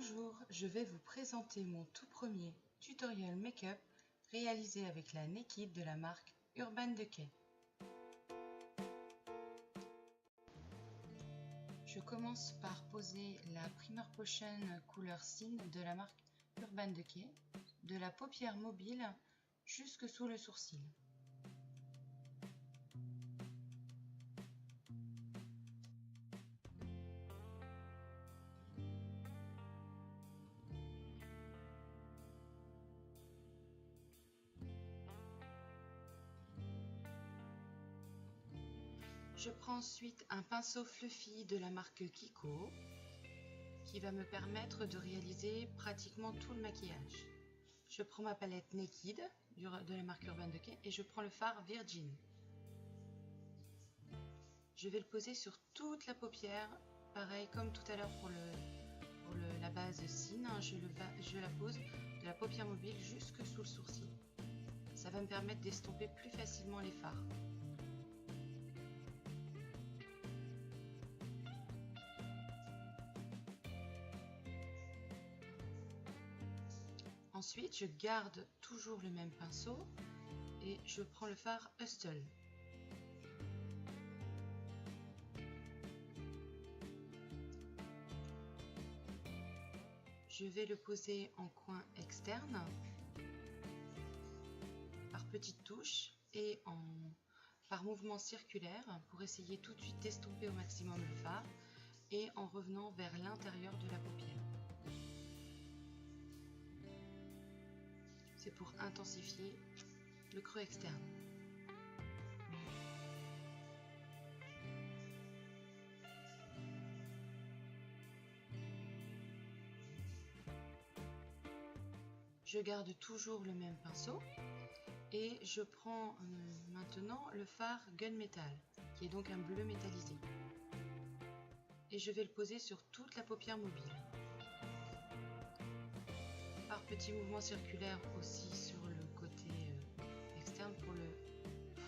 Bonjour, je vais vous présenter mon tout premier tutoriel make-up réalisé avec la Naked de la marque Urban Decay. Je commence par poser la Primer Potion couleur Sin de la marque Urban Decay, de la paupière mobile jusque sous le sourcil. Je prends ensuite un pinceau fluffy de la marque Kiko qui va me permettre de réaliser pratiquement tout le maquillage. Je prends ma palette Naked de la marque Urban Decay et je prends le fard Virgin. Je vais le poser sur toute la paupière, pareil comme tout à l'heure pour la base Sin, je la pose de la paupière mobile jusque sous le sourcil. Ça va me permettre d'estomper plus facilement les fards. Ensuite, je garde toujours le même pinceau et je prends le fard Hustle. Je vais le poser en coin externe par petites touches et par mouvement circulaire pour essayer tout de suite d'estomper au maximum le fard et en revenant vers l'intérieur de la paupière. C'est pour intensifier le creux externe. Je garde toujours le même pinceau et je prends maintenant le fard Gunmetal, qui est donc un bleu métallisé. Et je vais le poser sur toute la paupière mobile. Par petits mouvements circulaires aussi sur le côté externe pour le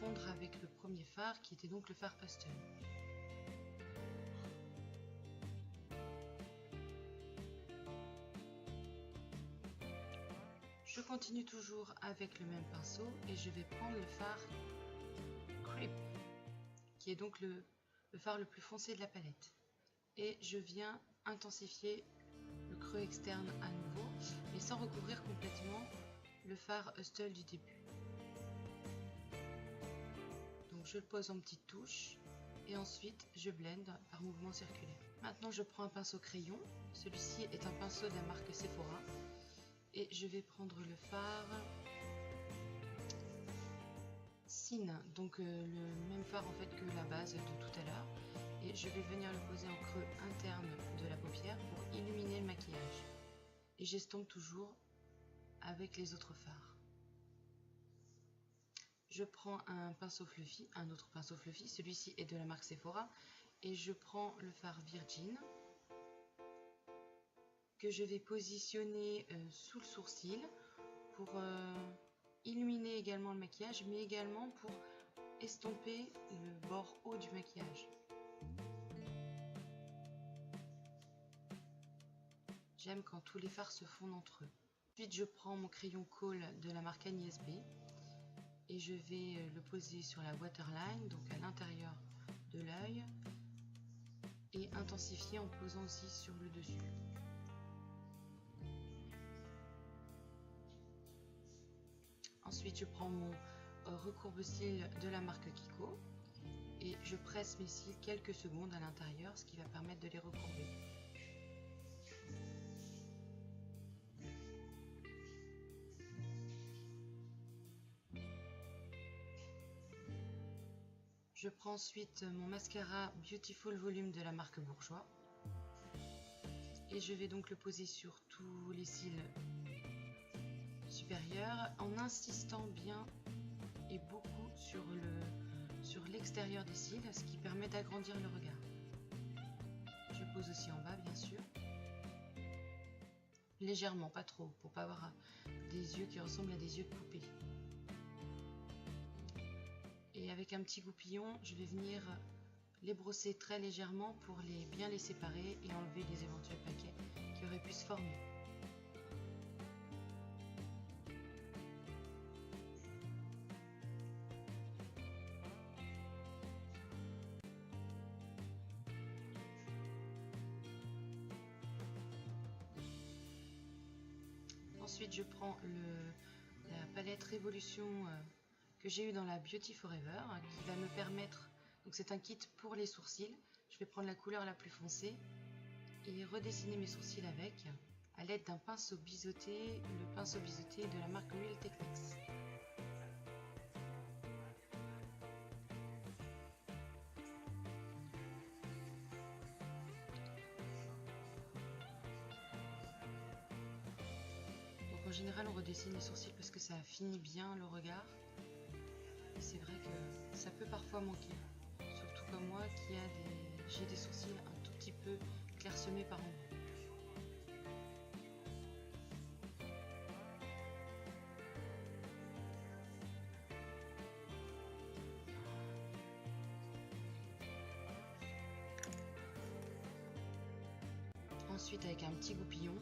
fondre avec le premier fard qui était donc le fard Hustle. Je continue toujours avec le même pinceau et je vais prendre le fard Creep qui est donc le fard le plus foncé de la palette. Et je viens intensifier le creux externe à nouveau, mais sans recouvrir complètement le fard Hustle du début. Donc je le pose en petites touches et ensuite je blende par mouvement circulaire. Maintenant je prends un pinceau crayon, celui-ci est un pinceau de la marque Sephora et je vais prendre le fard Sin, donc le même fard en fait que la base de tout à l'heure. Et je vais venir le poser en creux interne de la paupière pour illuminer le maquillage. Et j'estompe toujours avec les autres fards. Je prends un pinceau fluffy, un autre pinceau fluffy, celui-ci est de la marque Sephora, et je prends le fard Virgin que je vais positionner sous le sourcil pour illuminer également le maquillage, mais également pour estomper le bord haut du maquillage. J'aime quand tous les fards se fondent entre eux. Ensuite, je prends mon crayon Kohl de la marque Agnès B et je vais le poser sur la waterline, donc à l'intérieur de l'œil, et intensifier en posant aussi sur le dessus. Ensuite, je prends mon recourbe-cils de la marque Kiko et je presse mes cils quelques secondes à l'intérieur, ce qui va permettre de les recourber. Je prends ensuite mon mascara Beautiful Volume de la marque Bourjois et je vais donc le poser sur tous les cils supérieurs en insistant bien et beaucoup sur l'extérieur des cils, ce qui permet d'agrandir le regard. Je pose aussi en bas bien sûr, légèrement, pas trop, pour pas avoir des yeux qui ressemblent à des yeux de poupée. Et avec un petit goupillon, je vais venir les brosser très légèrement pour bien les séparer et enlever les éventuels paquets qui auraient pu se former. Ensuite, je prends la palette Révolution que j'ai eue dans la Beauty Forever, qui va me permettre, donc c'est un kit pour les sourcils. Je vais prendre la couleur la plus foncée et redessiner mes sourcils avec, à l'aide d'un pinceau biseauté, le pinceau biseauté de la marque Real Techniques. Donc en général on redessine les sourcils parce que ça finit bien le regard. Et c'est vrai que ça peut parfois manquer, surtout comme moi qui j'ai des sourcils un tout petit peu clairsemés par endroits. Ensuite, avec un petit goupillon,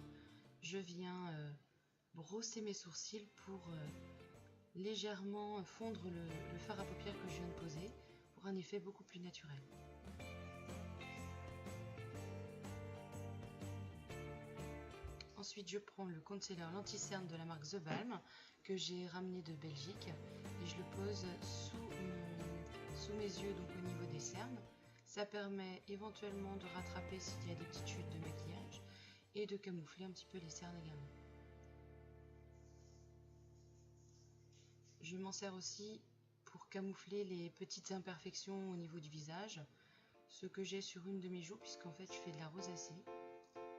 je viens brosser mes sourcils pour légèrement fondre le fard à paupières que je viens de poser pour un effet beaucoup plus naturel. Ensuite, je prends le concealer l'anti-cerne de la marque The Balm que j'ai ramené de Belgique et je le pose sous mes yeux, donc au niveau des cernes. Ça permet éventuellement de rattraper s'il y a des petites chutes de maquillage et de camoufler un petit peu les cernes également. Je m'en sers aussi pour camoufler les petites imperfections au niveau du visage, ce que j'ai sur une de mes joues puisqu'en fait je fais de la rosacée.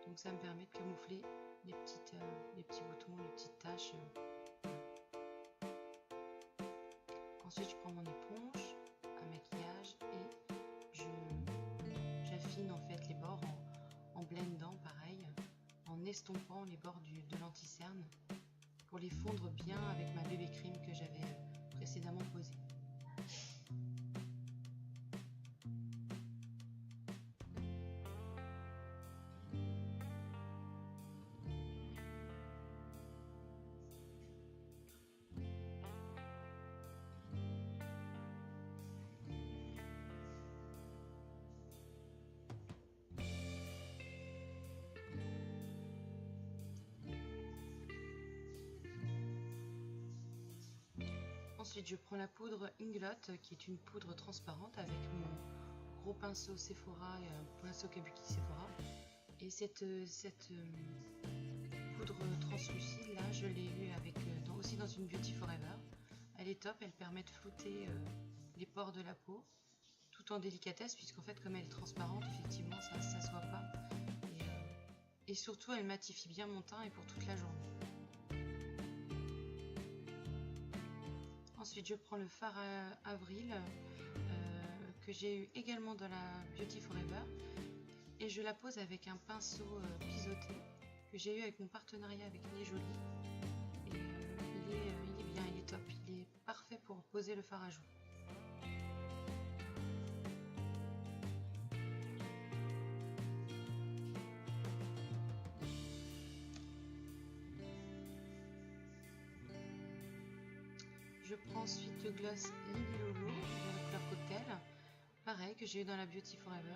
Donc ça me permet de camoufler les petits boutons, les petites taches. Ensuite je prends mon éponge à maquillage et j'affine en fait les bords en blendant pareil, en estompant les bords de l'anti-cerne pour les fondre bien avec ma bébé cream que j'avais précédemment posée. Ensuite, je prends la poudre Inglot, qui est une poudre transparente avec mon gros pinceau Sephora, pinceau Kabuki Sephora. Et cette poudre translucide, là, je l'ai eue aussi dans une Beauty Forever. Elle est top, elle permet de flouter les pores de la peau, tout en délicatesse, puisqu'en fait, comme elle est transparente, effectivement, ça ne se voit pas. Et surtout, elle matifie bien mon teint et pour toute la journée. Ensuite, je prends le fard à Avril que j'ai eu également dans la Beauty Forever et je la pose avec un pinceau biseauté que j'ai eu avec mon partenariat avec Les Jolis. Et il est bien, il est top, il est parfait pour poser le fard à joues. Je prends ensuite le gloss Lily Lolo de la couleur cocktail, pareil que j'ai eu dans la Beauty Forever.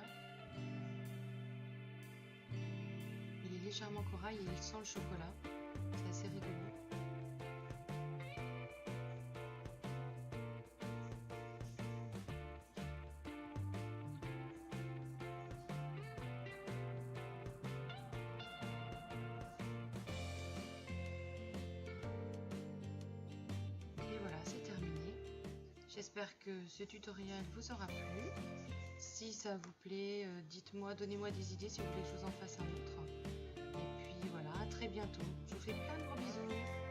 Il est légèrement corail et il sent le chocolat, c'est assez rigolo. J'espère que ce tutoriel vous aura plu. Si ça vous plaît, dites-moi, donnez-moi des idées si vous voulez que je vous en fasse un autre. Et puis voilà, à très bientôt. Je vous fais plein de gros bisous.